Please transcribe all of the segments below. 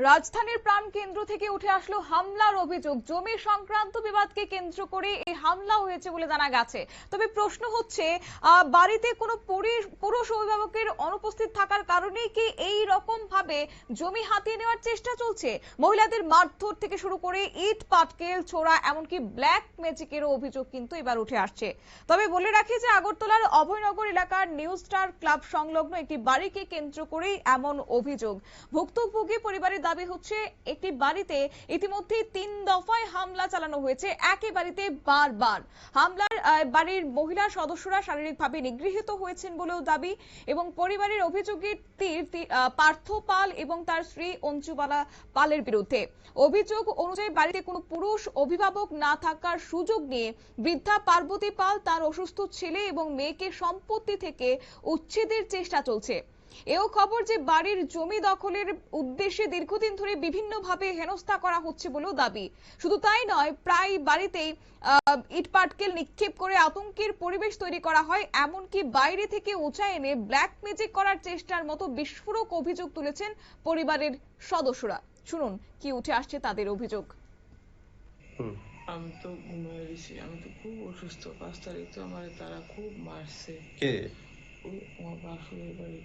রাজধানীর প্রাণকেন্দ্র থেকে উঠে আসলো হামলার অভিযোগ। জমি সংক্রান্ত বিবাদকে কেন্দ্র করে এই হামলা হয়েছে বলে জানা গেছে। তবে প্রশ্ন হচ্ছে, বাড়িতে কোনো পুরুষ অভিভাবকের অনুপস্থিত থাকার কারণেই কি এই রকম ভাবে জমি হাতিয়ে নেওয়ার চেষ্টা চলছে? মহিলাদের মারধর থেকে শুরু করে ইট পাটকেল ছোড়া, এমনকি ব্ল্যাক ম্যাজিকেরও অভিযোগ কিন্তু এবার উঠে আসছে। তবে বলে রাখি যে আগরতলার অভয়নগর এলাকার নিউ স্টার ক্লাব সংলগ্ন একটি বাড়িকে কেন্দ্র করেই এমন অভিযোগ। ভুক্তভোগী পরিবারের দাবি হচ্ছে, একটি বাড়িতে ইতিমধ্যে 3 দফায় হামলা চালানো হয়েছে, একই বাড়িতে বারবার হামলার বাড়ির মহিলা সদস্যরা শারীরিকভাবে নিগৃহীত হয়েছেন বলেও দাবি। এবং পরিবারের অভিযোগের তীর পার্থ পাল এবং তার স্ত্রী অঞ্জুবালা পালের বিরুদ্ধে। অভিযোগ অনুযায়ী বাড়িতে কোনো পুরুষ অভিভাবক না থাকার সুযোগ নিয়ে বৃদ্ধা পার্বতী পাল তার অসুস্থ ছেলে এবং মেয়েকে সম্পত্তি থেকে উচ্ছেদের চেষ্টা চলছে। এও খবর যে বাড়ির জমি দখলের উদ্দেশ্যে দীর্ঘদিন ধরে বিভিন্নভাবে হেনস্থা করা হচ্ছে বলেও দাবি। শুধু তাই নয়, প্রায় বাড়িতেই ইট পাটকেল নিক্ষেপ করে আতঙ্কের পরিবেশ তৈরি করা হয়, এমনকি বাইরে থেকে উঁচা এনে ব্ল্যাক ম্যাজিক করার চেষ্টার মতো বিস্ফোরক অভিযোগ তুলেছেন পরিবারের সদস্যরা। শুনুন কি উঠে আসছে তাদের অভিযোগ। আমি তো ঘুমিয়ে গেছি, আমি তো খুব অসুস্থ। 5 তারিখ তো আমার তারা খুব মারছে। কে? আমার বাসুরের বাড়ি।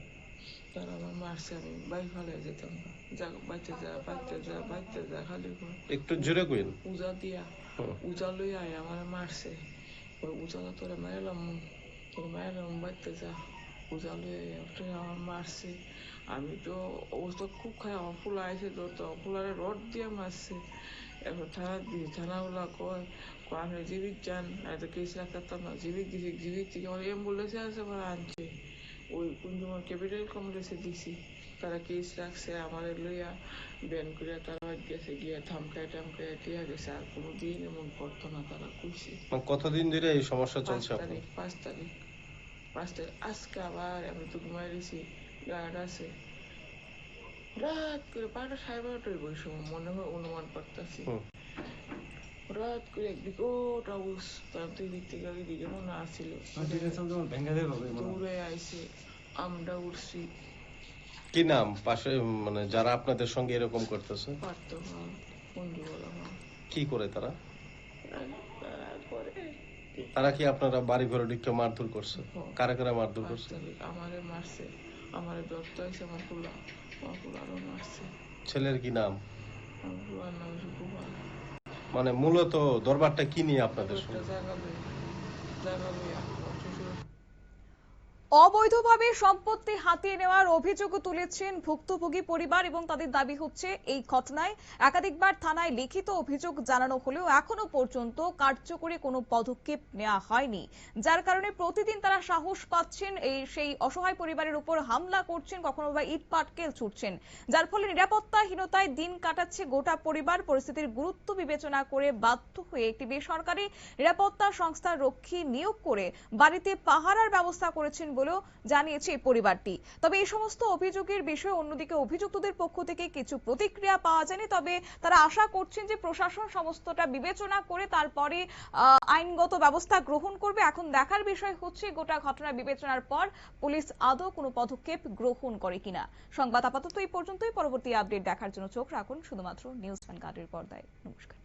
তারা আমার মারছে, আমি বাইক ফালাই যেতাম না। যা বাইতে যা বাইতে যা বাইতে যা, খালি একটু জোরে কইন। পূজা দিয়া পূজা লই আয় আমার মারছে। ওই পূজাটা তোরা মারলাম, তোর মারলাম বাইতে যা পূজা লই আয়, আমার মারছে। আমি তো অবস্থা খুব খারাপ, আমার ফুলা আইসে তো ফুলারে রড দিয়ে মারছে। এবার থানাগুলা কয় আপনি জীবিত যান, এত কেস রাখতাম না। জীবিত দিছি, জীবিত থেকে আমার অ্যাম্বুলেন্সে আছে, আমার আনছে। ওই কুঞ্জুমার ক্যাপিটাল কমপ্লেক্সে দিছি, তারা কেস রাখছে আমার লইয়া ব্যান করিয়া তারা গেছে, গিয়া থামকায় টামকায় টিয়া গেছে। আর কোনোদিন এমন করতো না, তারা কইছে। কতদিন ধরে এই সমস্যা চলছে? 5 তারিখ আজকে আবার আমি তো ঘুমাই দিছি, গার্ড আছে। রাত করে 12টা 12:30 ওই সময় মনে হয়, অনুমান করতেছি। রাত করে একদিকে ওটা অবস্থা, দুই দিক থেকে দিকে মনে আসছিল, দৌড়ে আইসে, আমরা উঠছি। কি নাম পাশে, মানে যারা আপনাদের সঙ্গে এরকম করতেছে? পারতো না, বন্ধু বলা না। কি করে তারা? করে তারা কি আপনারা বাড়ি ঘরে ঢুকে মারধর করছে? কারা কারা মারধর করছে? আমারে মারছে, আমারে ধরতে হয়েছে, আমার ফুলা আরো মারছে। ছেলের কি নাম? আমার ফুলার নাম হচ্ছে গোপাল। মানে মূলত দরবারটা কি নিয়ে আপনাদের সঙ্গে? জায়গা লইয়া অবৈধভাবে সম্পত্তি হাতিয়ে নেওয়ার অভিযোগ তুলেছেন ভুক্তভোগী পরিবার এবং তাদের দাবি হচ্ছে, এই ঘটনায় একাধিকবার থানায় লিখিত অভিযোগ জানানো হলেও এখনো পর্যন্ত কার্যকরী কোনো পদক্ষেপ নেওয়া হয়নি, যার কারণে প্রতিদিন তারা সাহস পাচ্ছেন সেই অসহায় পরিবারের উপর হামলা করছেন, কখনো বা ইট পাটকেল ছুটছেন, যার ফলে নিরাপত্তাহীনতায় দিন কাটাচ্ছে গোটা পরিবার। পরিস্থিতির গুরুত্ব বিবেচনা করে বাধ্য হয়ে একটি বেসরকারি নিরাপত্তা সংস্থার রক্ষী নিয়োগ করে বাড়িতে পাহারার ব্যবস্থা করেছেন বলেও জানিয়েছে এই পরিবারটি। তবে এই সমস্ত অভিযোগের বিষয়ে অন্যদিকে অভিযুক্তদের পক্ষ থেকে কিছু প্রতিক্রিয়া পাওয়া যায়নি। তবে তারা আশা করছেন যে প্রশাসন সমস্তটা বিবেচনা করে তারপরে আইনগত ব্যবস্থা গ্রহণ করবে। এখন দেখার বিষয় হচ্ছে গোটা ঘটনা বিবেচনার পর পুলিশ আদৌ কোনো পদক্ষেপ গ্রহণ করে কিনা। সংবাদ আপাতত এই পর্যন্তই। পরবর্তী আপডেট দেখার জন্য চোখ রাখুন শুধুমাত্র নিউজ ভ্যানগার্ডের পর্দায়। নমস্কার।